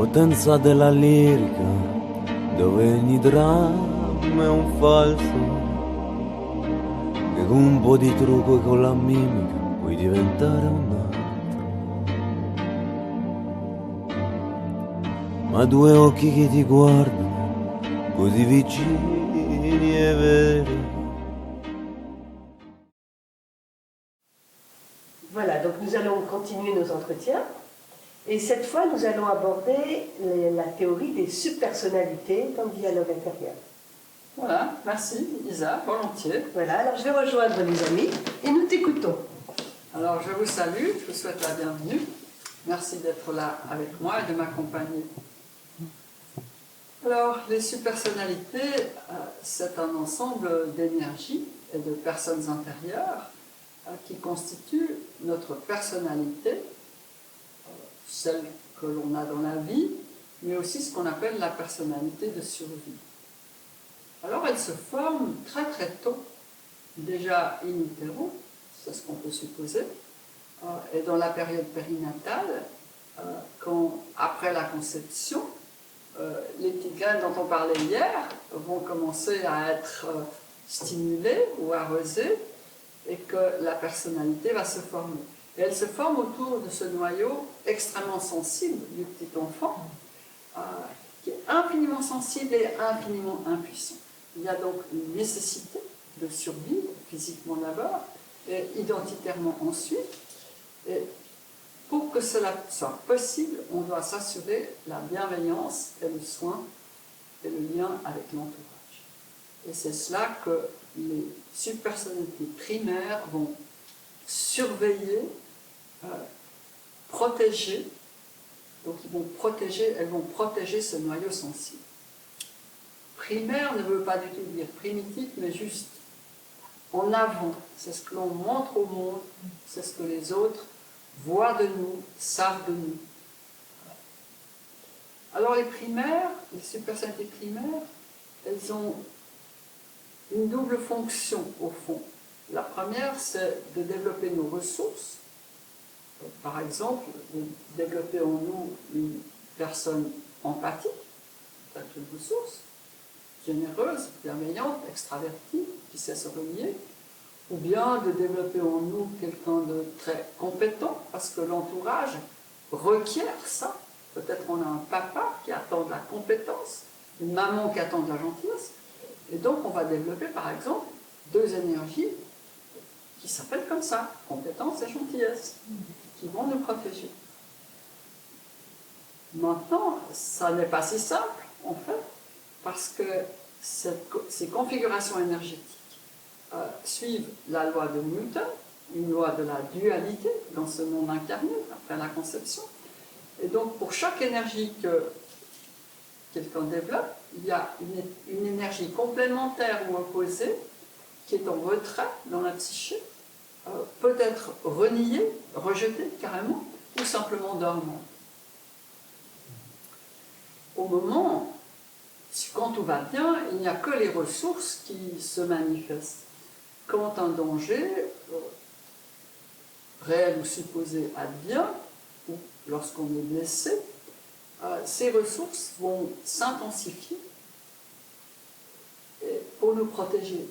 potenza della lirica, dove ogni dramma è un falso, che con un po' di trucco e con la mimica puoi diventare un altro. Ma due occhi che ti guardano, così vicini e veri. Voilà, donc nous allons continuer nos entretiens. Et cette fois, nous allons aborder la théorie des subpersonnalités dans le dialogue intérieur. Voilà, merci Isa, volontiers. Voilà, alors je vais rejoindre les amis et nous t'écoutons. Alors je vous salue, je vous souhaite la bienvenue. Merci d'être là avec moi et de m'accompagner. Alors, les subpersonnalités, c'est un ensemble d'énergies et de personnes intérieures qui constituent notre personnalité, celle que l'on a dans la vie, mais aussi ce qu'on appelle la personnalité de survie. Alors, elles se forment très très tôt, déjà in utero, c'est ce qu'on peut supposer, et dans la période périnatale, quand, après la conception, les petites graines dont on parlait hier vont commencer à être stimulées ou arrosées et que la personnalité va se former. Et elle se forme autour de ce noyau extrêmement sensible du petit enfant, qui est infiniment sensible et infiniment impuissant. Il y a donc une nécessité de survivre, physiquement d'abord, et identitairement ensuite. Et pour que cela soit possible, on doit s'assurer la bienveillance et le soin et le lien avec l'entourage. Et c'est cela que les subpersonnalités primaires vont surveiller, protéger. Donc elles vont protéger ce noyau sensible. Primaire ne veut pas du tout dire primitif, mais juste en avant. C'est ce que l'on montre au monde, c'est ce que les autres voient de nous, savent de nous. Alors les primaires, les subpersonnalités primaires, elles ont une double fonction au fond. La première, c'est de développer nos ressources. Par exemple, de développer en nous une personne empathique, c'est une ressource, généreuse, bienveillante, extravertie, qui sait se relier, ou bien de développer en nous quelqu'un de très compétent, parce que l'entourage requiert ça. Peut-être on a un papa qui attend de la compétence, une maman qui attend de la gentillesse, et donc on va développer par exemple deux énergies qui s'appellent comme ça, compétence et gentillesse, qui vont nous protéger. Maintenant, ça n'est pas si simple, en fait, parce que ces configurations énergétiques suivent la loi de Newton, une loi de la dualité dans ce monde incarné, après la conception. Et donc, pour chaque énergie que quelqu'un développe, il y a une énergie complémentaire ou opposée qui est en retrait dans la psyché, peut être reniée, rejetée carrément, ou simplement dormante. Au moment, quand tout va bien, il n'y a que les ressources qui se manifestent. Quand un danger, réel ou supposé, advient, ou lorsqu'on est blessé, ces ressources vont s'intensifier pour nous protéger.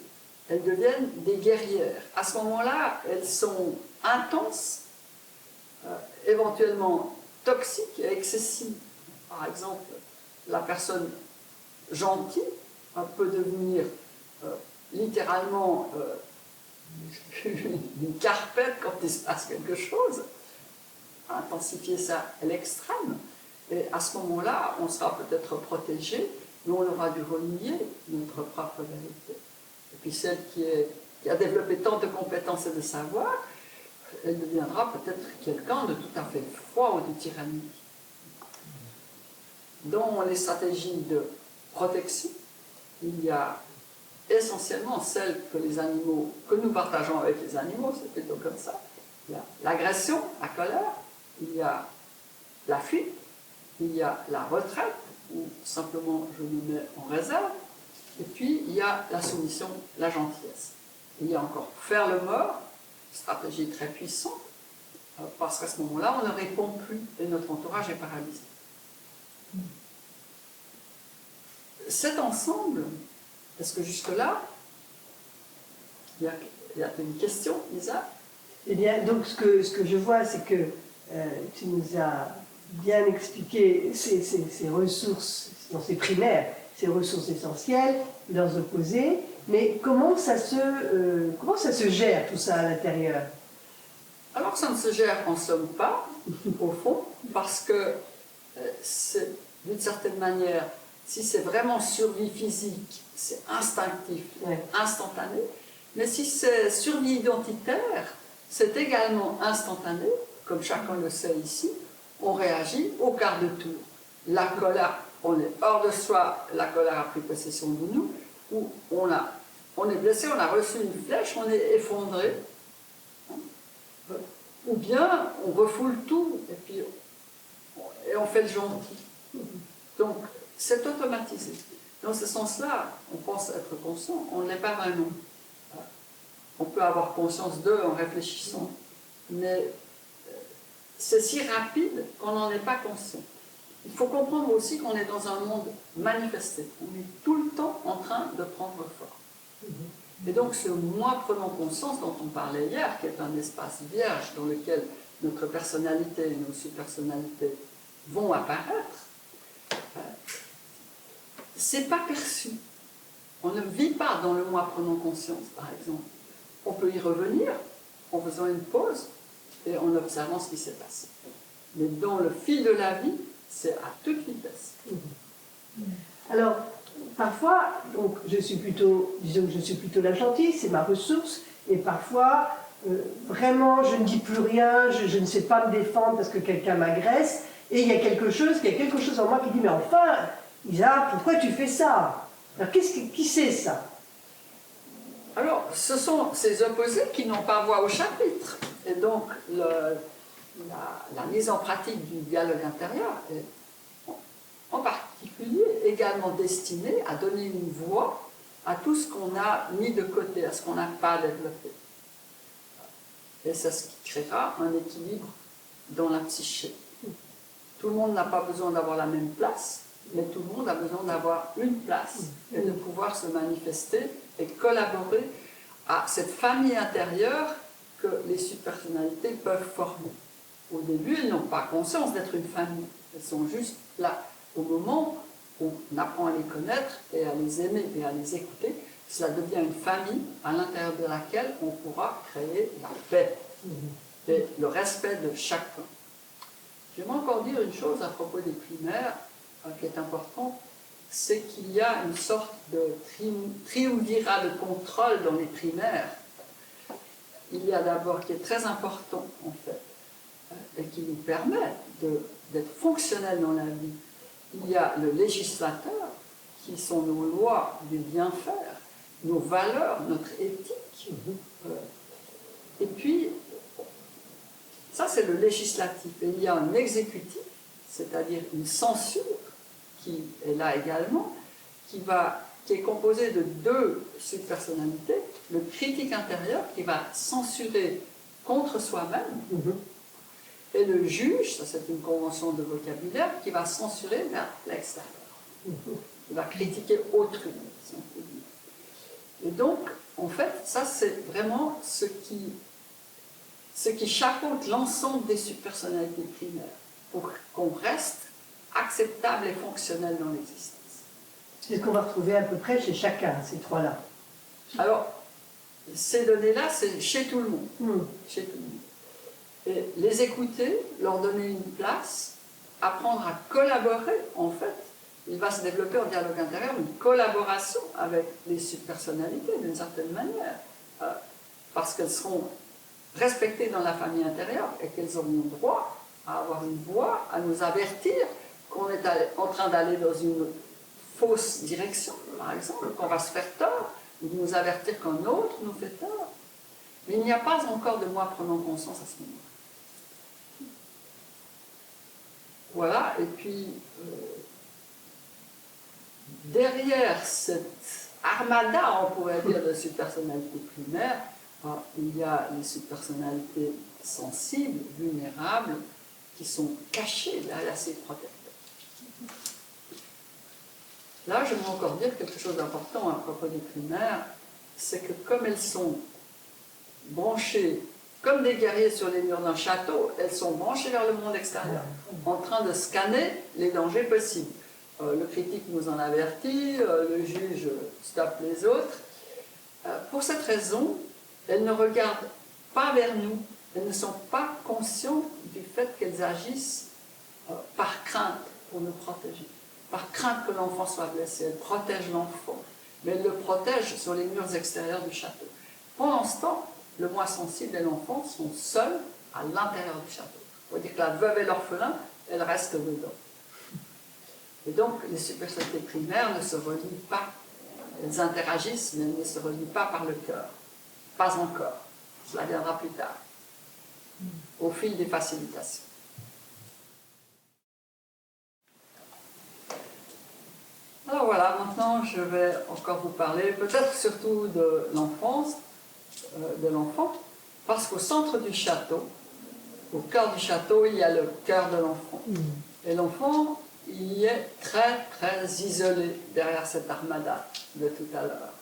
Elles deviennent des guerrières. À ce moment-là, elles sont intenses, éventuellement toxiques et excessives. Par exemple, la personne gentille peut devenir littéralement une carpette quand il se passe quelque chose, intensifier ça à l'extrême. Et à ce moment-là, on sera peut-être protégé, mais on aura dû renier notre propre vérité. Et puis celle qui a développé tant de compétences et de savoir, elle deviendra peut-être quelqu'un de tout à fait froid ou de tyrannique. Dans les stratégies de protection, il y a essentiellement celles que nous partageons avec les animaux, c'est plutôt comme ça. Il y a l'agression, la colère, il y a la fuite, il y a la retraite, ou simplement je me mets en réserve, et puis il y a la soumission, la gentillesse. Il y a encore faire le mort, stratégie très puissante, parce qu'à ce moment-là, on ne répond plus et notre entourage est paralysé. Cet ensemble, est-ce que jusque-là, il y a une question, Lisa? Eh bien, donc ce que je vois, c'est que tu nous as bien expliqué ces ressources, dans ces primaires, ces ressources essentielles, leurs opposés, mais comment ça se gère tout ça à l'intérieur? Alors ça ne se gère en somme pas, au fond, parce que d'une certaine manière, si c'est vraiment survie physique, c'est instinctif, Ouais. instantané, mais si c'est survie identitaire, c'est également instantané, comme chacun le sait ici, on réagit au quart de tour. La colère, on est hors de soi, la colère a pris possession de nous, ou on est blessé, on a reçu une flèche, on est effondré, ou bien on refoule tout et puis on fait le gentil. Donc c'est automatisé. Dans ce sens-là, on pense être conscient, on ne l'est pas vraiment. On peut avoir conscience d'eux en réfléchissant, mais c'est si rapide qu'on n'en est pas conscient. Il faut comprendre aussi qu'on est dans un monde manifesté. On est tout le temps en train de prendre forme. Et donc ce moi prenant conscience dont on parlait hier, qui est un espace vierge dans lequel notre personnalité et nos subpersonnalités vont apparaître, c'est pas perçu. On ne vit pas dans le moi prenant conscience, par exemple. On peut y revenir en faisant une pause et en observant ce qui s'est passé. Mais dans le fil de la vie, c'est à toute vitesse. Alors, parfois, donc, disons que je suis plutôt la gentille, c'est ma ressource, et parfois, vraiment, je ne dis plus rien, je ne sais pas me défendre parce que quelqu'un m'agresse, et il y a quelque chose en moi qui dit, mais enfin, Isa, pourquoi tu fais ça? Alors, qui c'est ça? Alors, ce sont ces opposés qui n'ont pas voix au chapitre. Et donc, la mise en pratique du dialogue intérieur est en particulier également destinée à donner une voix à tout ce qu'on a mis de côté, à ce qu'on n'a pas développé. Et c'est ce qui créera un équilibre dans la psyché. Tout le monde n'a pas besoin d'avoir la même place, mais tout le monde a besoin d'avoir une place et de pouvoir se manifester et collaborer à cette famille intérieure que les subpersonnalités peuvent former. Au début, elles n'ont pas conscience d'être une famille. Elles sont juste là. Au moment où on apprend à les connaître et à les aimer et à les écouter, cela devient une famille à l'intérieur de laquelle on pourra créer la paix et le respect de chacun. J'aimerais encore dire une chose à propos des primaires qui est importante, c'est qu'il y a une sorte de triumvirat de contrôle dans les primaires. Il y a d'abord, qui est très important en fait, et qui nous permet d'être fonctionnels dans la vie, il y a le législateur, qui sont nos lois du bien faire, nos valeurs, notre éthique. Et puis, ça c'est le législatif. Et il y a un exécutif, c'est-à-dire une censure, qui est là également, qui est composé de deux subpersonnalités, le critique intérieur qui va censurer contre soi-même, et le juge, ça c'est une convention de vocabulaire, qui va censurer vers l'extérieur, qui va critiquer autrui, si on peut dire. Et donc, en fait, ça c'est vraiment ce qui chapeaute l'ensemble des subpersonnalités primaires, pour qu'on reste acceptable et fonctionnel dans l'existence. C'est ce qu'on va retrouver à peu près chez chacun, ces trois-là. Alors, ces données-là, c'est chez tout le monde. Chez tout le monde. Et les écouter, leur donner une place, apprendre à collaborer, en fait, il va se développer en dialogue intérieur une collaboration avec les subpersonnalités, d'une certaine manière, parce qu'elles seront respectées dans la famille intérieure et qu'elles auront droit à avoir une voix, à nous avertir qu'on est en train d'aller dans une fausse direction, par exemple, qu'on va se faire tort, ou de nous avertir qu'un autre nous fait tort. Mais il n'y a pas encore de moi prenant conscience à ce moment-là. Voilà, et puis derrière cette armada, on pourrait dire, de subpersonnalités primaires, il y a les subpersonnalités sensibles, vulnérables, qui sont cachées derrière ces protecteurs. Là, je vais encore dire quelque chose d'important à propos des primaires, c'est que comme elles sont branchées, comme des guerriers sur les murs d'un château, elles sont branchées vers le monde extérieur, en train de scanner les dangers possibles. Le critique nous en avertit, le juge stoppe les autres. Pour cette raison, elles ne regardent pas vers nous, elles ne sont pas conscientes du fait qu'elles agissent par crainte pour nous protéger, par crainte que l'enfant soit blessé. Elles protègent l'enfant, mais elles le protègent sur les murs extérieurs du château. Pendant ce temps, le moi sensible et l'enfant sont seuls à l'intérieur du château. On dire que la veuve et l'orphelin, elles restent dedans. Et donc, les supersociétés primaires ne se relient pas. Elles interagissent, mais elles ne se relient pas par le cœur. Pas encore. Cela viendra plus tard, au fil des facilitations. Alors voilà, maintenant je vais encore vous parler, peut-être surtout de l'enfance, de l'enfant, parce qu'au centre du château, au cœur du château, il y a le cœur de l'enfant. Et l'enfant, il y est très très isolé derrière cette armada de tout à l'heure.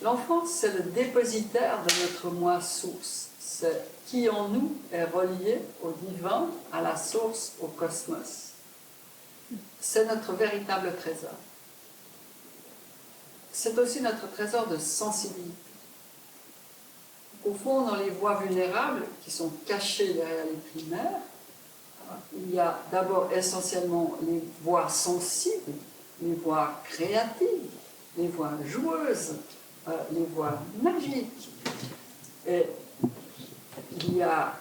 L'enfant, c'est le dépositaire de notre moi source. C'est qui en nous est relié au divin, à la source, au cosmos. C'est notre véritable trésor. C'est aussi notre trésor de sensibilité. Au fond, dans les voies vulnérables qui sont cachées derrière les primaires, il y a d'abord essentiellement les voies sensibles, les voies créatives, les voies joueuses, les voies magiques. Et il y a,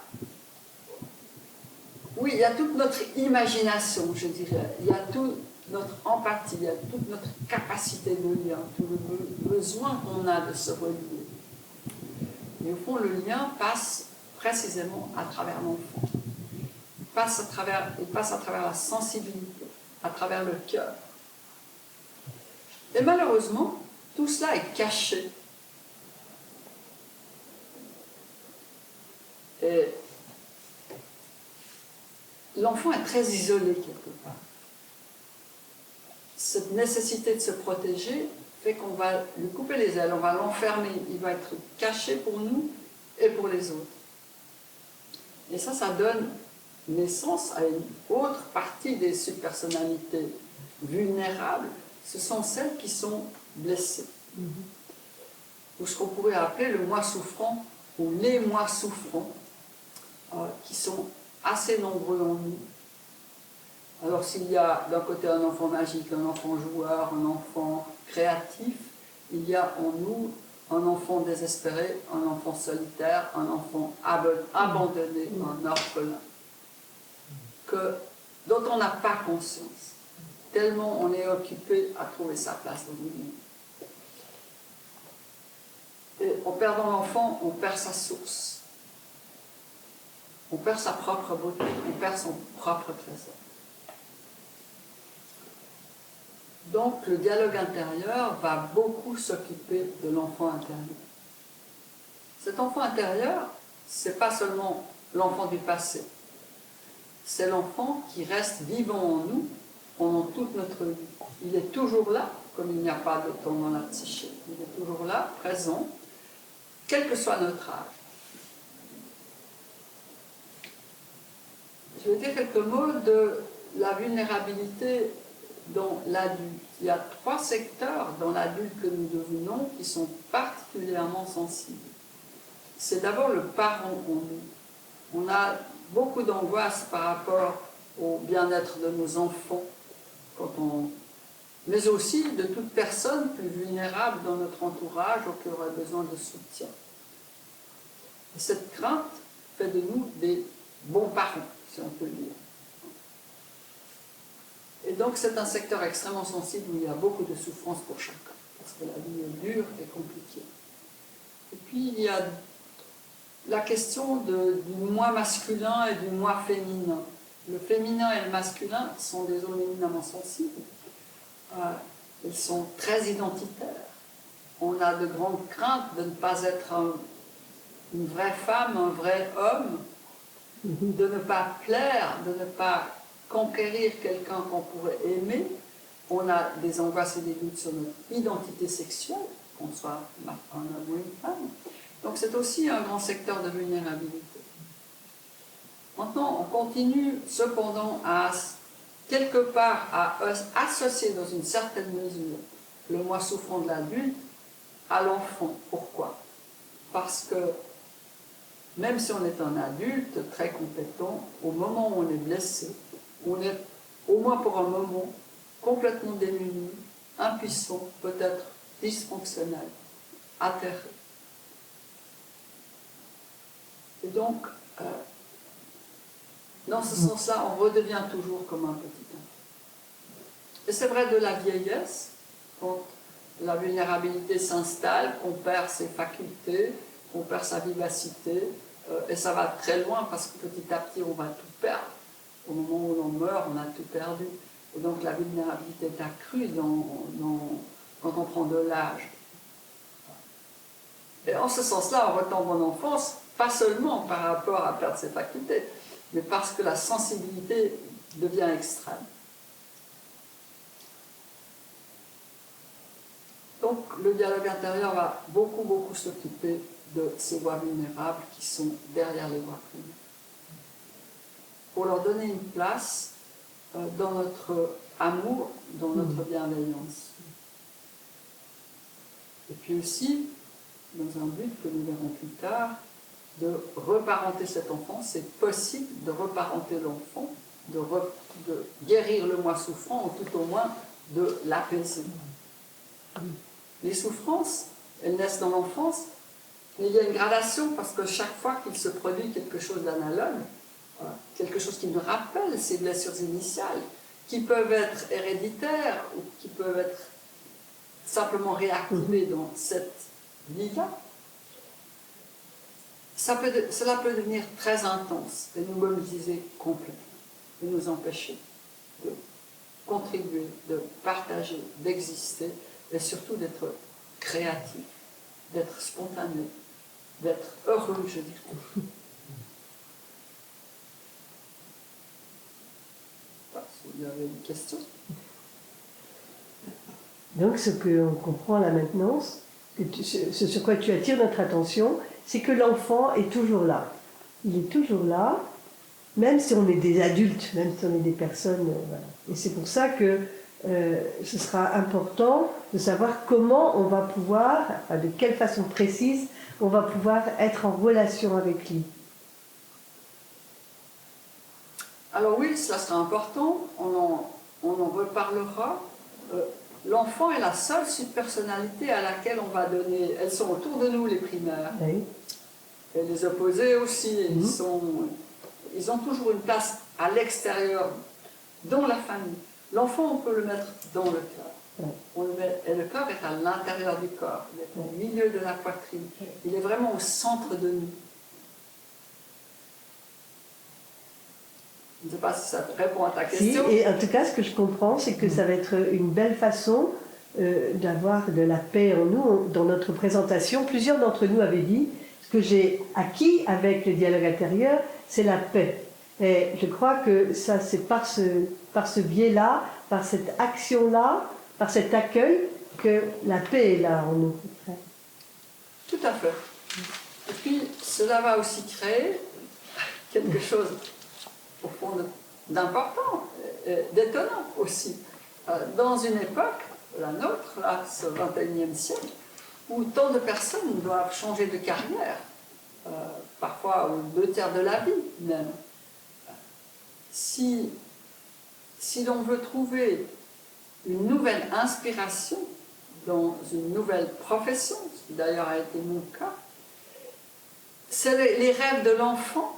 oui, il y a toute notre imagination, je dirais. Il y a toute notre empathie, il y a toute notre capacité de lien, tout le besoin qu'on a de se relier. Et au fond, le lien passe précisément à travers l'enfant. Il passe à travers la sensibilité, à travers le cœur. Et malheureusement, tout cela est caché. Et l'enfant est très isolé quelque part. Cette nécessité de se protéger fait qu'on va lui couper les ailes, on va l'enfermer, il va être caché pour nous et pour les autres. Et ça donne naissance à une autre partie des subpersonnalités vulnérables, ce sont celles qui sont blessées. Ou ce qu'on pourrait appeler le moi souffrant, ou les moi souffrants, qui sont assez nombreux en nous. Alors s'il y a d'un côté un enfant magique, un enfant joueur, un enfant créatif, il y a en nous un enfant désespéré, un enfant solitaire, un enfant abandonné, un orphelin, dont on n'a pas conscience, tellement on est occupé à trouver sa place dans le monde. Et en perdant l'enfant, on perd sa source, on perd sa propre beauté, on perd son propre trésor. Donc le dialogue intérieur va beaucoup s'occuper de l'enfant intérieur. Cet enfant intérieur, ce n'est pas seulement l'enfant du passé, c'est l'enfant qui reste vivant en nous pendant toute notre vie. Il est toujours là, comme il n'y a pas de temps dans la psyché. Il est toujours là, présent, quel que soit notre âge. Je vais dire quelques mots de la vulnérabilité dans l'adulte. Il y a 3 secteurs dans l'adulte que nous devenons qui sont particulièrement sensibles. C'est d'abord le parent en nous. On a beaucoup d'angoisse par rapport au bien-être de nos enfants, mais aussi de toute personne plus vulnérable dans notre entourage ou qui aurait besoin de soutien. Et cette crainte fait de nous des bons parents, si on peut le dire. Et donc c'est un secteur extrêmement sensible où il y a beaucoup de souffrance pour chacun, parce que la vie est dure et compliquée. Et puis il y a la question du moi masculin et du moi féminin. Le féminin et le masculin sont des zones éminemment sensibles. Ils sont très identitaires. On a de grandes craintes de ne pas être une vraie femme, un vrai homme, de ne pas plaire, de ne pas conquérir quelqu'un qu'on pourrait aimer, on a des angoisses et des doutes sur notre identité sexuelle, qu'on soit un homme ou une femme. Donc c'est aussi un grand secteur de vulnérabilité. Maintenant, on continue cependant à, quelque part, à associer dans une certaine mesure le moi souffrant de l'adulte à l'enfant. Pourquoi? Parce que même si on est un adulte très compétent, au moment où on est blessé, on est, au moins pour un moment, complètement démuni, impuissant, peut-être dysfonctionnel, atterré. Et donc, dans ce sens-là, on redevient toujours comme un petit enfant. Et c'est vrai de la vieillesse, quand la vulnérabilité s'installe, qu'on perd ses facultés, qu'on perd sa vivacité, et ça va très loin parce que petit à petit on va tout perdre. Au moment où l'on meurt, on a tout perdu. Et donc la vulnérabilité est accrue quand on prend de l'âge. Et en ce sens-là, on retombe en enfance, pas seulement par rapport à perdre ses facultés, mais parce que la sensibilité devient extrême. Donc le dialogue intérieur va beaucoup s'occuper de ces voies vulnérables qui sont derrière les voies primaires, pour leur donner une place dans notre amour, dans notre bienveillance. Et puis aussi, dans un but que nous verrons plus tard, de reparenter cet enfant. C'est possible de reparenter l'enfant, de guérir le moi souffrant, ou tout au moins de l'apaiser. Les souffrances, elles naissent dans l'enfance, mais il y a une gradation parce que chaque fois qu'il se produit quelque chose d'analogue, quelque chose qui nous rappelle ces blessures initiales, qui peuvent être héréditaires ou qui peuvent être simplement réactivées dans cette vie-là, cela peut devenir très intense et nous mobiliser complètement, et nous empêcher de contribuer, de partager, d'exister, et surtout d'être créatif, d'être spontané, d'être heureux, je dirais. Vous avez une question? Donc ce qu'on comprend là maintenant, ce sur quoi tu attires notre attention, c'est que l'enfant est toujours là. Il est toujours là, même si on est des adultes, même si on est des personnes. Voilà. Et c'est pour ça que ce sera important de savoir comment on va pouvoir, de quelle façon précise, on va pouvoir être en relation avec lui. Alors oui, cela sera important, on en reparlera. L'enfant est la seule subpersonnalité à laquelle on va donner, elles sont autour de nous les primaires, Oui. et les opposés aussi, ils ont toujours une place à l'extérieur, dans la famille. L'enfant, on peut le mettre dans le cœur. Et le cœur est à l'intérieur du corps, il est au milieu de la poitrine, il est vraiment au centre de nous. Je ne sais pas si ça répond à ta question. Si, et en tout cas, ce que je comprends, c'est que ça va être une belle façon d'avoir de la paix en nous. Dans notre présentation, plusieurs d'entre nous avaient dit ce que j'ai acquis avec le dialogue intérieur, c'est la paix. Et je crois que ça, c'est par ce biais-là, par cette action-là, par cet accueil, que la paix est là en nous. Tout à fait. Et puis, cela va aussi créer quelque chose, au fond, d'important, d'étonnant aussi. Dans une époque, la nôtre, là, ce 21e siècle, où tant de personnes doivent changer de carrière, parfois 2/3 de la vie même. Si l'on veut trouver une nouvelle inspiration dans une nouvelle profession, ce qui d'ailleurs a été mon cas, c'est les rêves de l'enfant,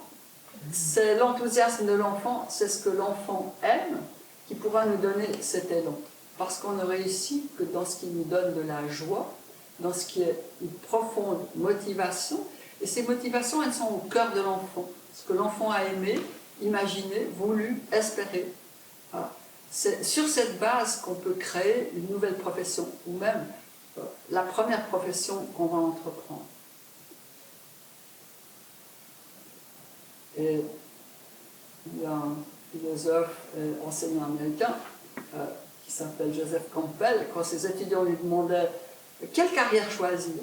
c'est l'enthousiasme de l'enfant, c'est ce que l'enfant aime qui pourra nous donner cet élan. Parce qu'on ne réussit que dans ce qui nous donne de la joie, dans ce qui est une profonde motivation. Et ces motivations, elles sont au cœur de l'enfant. Ce que l'enfant a aimé, imaginé, voulu, espéré. Voilà. C'est sur cette base qu'on peut créer une nouvelle profession, ou même la première profession qu'on va entreprendre. Et il y a philosophe et enseignant américain, qui s'appelle Joseph Campbell, quand ses étudiants lui demandaient quelle carrière choisir,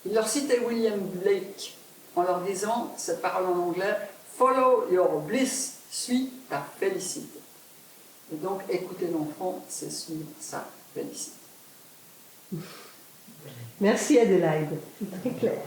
il leur citait William Blake en leur disant cette parole en anglais, « Follow your bliss », suis ta félicité. Et donc, écouter l'enfant, c'est suivre sa félicité. Merci Adélaïde, c'est très clair.